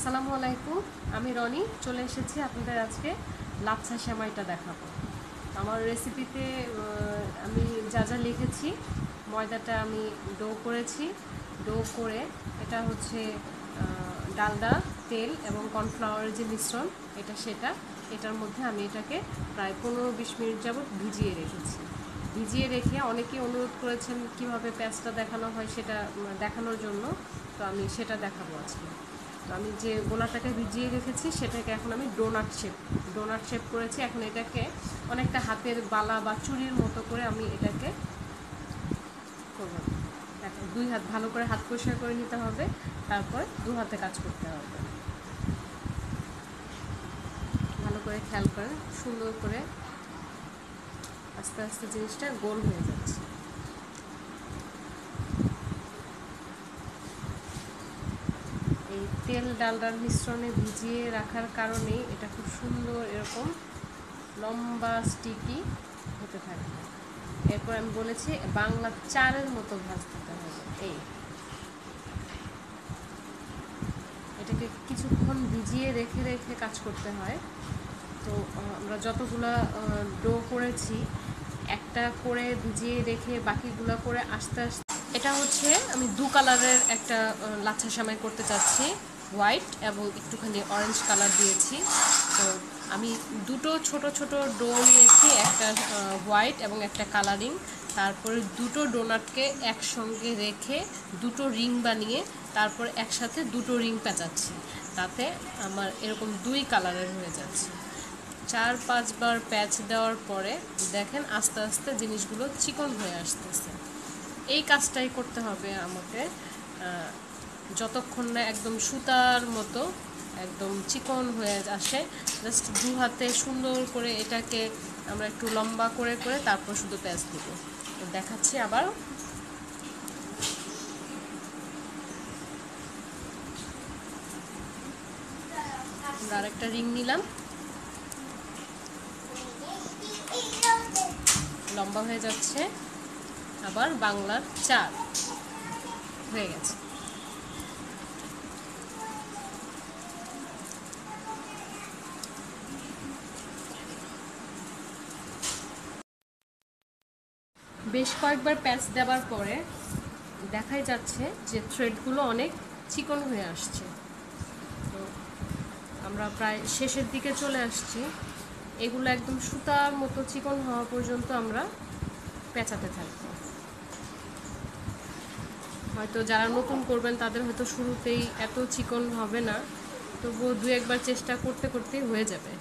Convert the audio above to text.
আসসালামু আলাইকুম, আমি রনি চলে এসেছি আপনাদের আজকে লাচ্ছা সেমাইটা দেখাবো। আমার রেসিপিতে আমি যা যা লিখেছি, ময়দাটা আমি ডো করেছি। ডো করে এটা হচ্ছে ডালডা, তেল এবং কর্নফ্লাওয়ারের যে মিশ্রণ এটার মধ্যে আমি এটাকে প্রায় 15-20 মিনিট যাবত ভিজিয়ে রেখেছি। ভিজিয়ে রেখে অনেকেই অনুরোধ করেছেন কিভাবে প্যাঁচটা দেখানো হয় সেটা দেখানোর জন্য, তো আমি সেটা দেখাবো আজকে। তো আমি যে গোলাটাকে ভিজিয়ে রেখেছি সেটাকে এখন আমি ডোনাট শেপ করেছি। এখন এটাকে অনেকটা হাতের বালা বা চুড়ির মতো করে আমি এটাকে করব। এখন 2 হাত ভালো করে হাত পরিষ্কার করে নিতে হবে, তারপর 2 হাতে কাজ করতে হবে। ভালো করে খেয়াল করেন, সুন্দর করে আস্তে আস্তে জিনিসটা গোল হয়ে যাচ্ছে। এই তেল ডালডার মিশ্রণে ভিজিয়ে রাখার কারণেই এটা খুব সুন্দর এরকম লম্বা স্টিকি হতে থাকবে। এরপর আমি বলেছি বাংলা চারের মতো ভাজতে হবে। এটাকে কিছুক্ষণ ভিজিয়ে রেখে রেখে কাজ করতে হয়। তো আমরা যতগুলা ডো করেছি একটা করে ভিজিয়ে রেখে বাকিগুলো করে আস্তে আস্তে, এটা হচ্ছে আমি 2 কালারের একটা লাচ্ছা সেমাই করতে চাচ্ছি, হোয়াইট এবং একটুখানি অরেঞ্জ কালার দিয়েছি। তো আমি দুটো ছোট ছোট ডো নিয়েছি, একটা হোয়াইট এবং একটা কালারিং। তারপরে দুটো ডোনাটকে একসঙ্গে রেখে দুটো রিং বানিয়ে তারপর একসাথে দুটো রিং পেঁচাচ্ছি, তাতে আমার এরকম 2 কালারের হয়ে যাচ্ছে। 4-5 বার প্যাচ দেওয়ার পরে দেখেন আস্তে আস্তে জিনিসগুলো চিকন হয়ে আসতেছে। এই কাজটাই করতে হবে আমাকে, যতক্ষণ না একদম সুতার মতো একদম চিকন হয়ে আসে। জাস্ট 2 হাতে সুন্দর করে এটাকে আমরা একটু লম্বা করে করে তারপর শুধু প্যাচ দেব। তো দেখাচ্ছি আবার। আমরা আরেকটা রিং নিলাম, লম্বা হয়ে যাচ্ছে। আবার বাংলার 4 হয়ে গেছে। বেশ কয়েকবার প্যাচ দেওয়ার পরে দেখাই যাচ্ছে যে থ্রেডগুলো অনেক চিকন হয়ে আসছে। তো আমরা প্রায় শেষের দিকে চলে আসছি। এগুলো একদম সুতার মতো চিকন হওয়া পর্যন্ত আমরা পেঁচাতে থাকবো। হয়তো যারা নতুন করবেন তাদের হয়তো শুরুতেই এত চিকন হবে না, তবুও 2-1 বার চেষ্টা করতে করতেই হয়ে যাবে।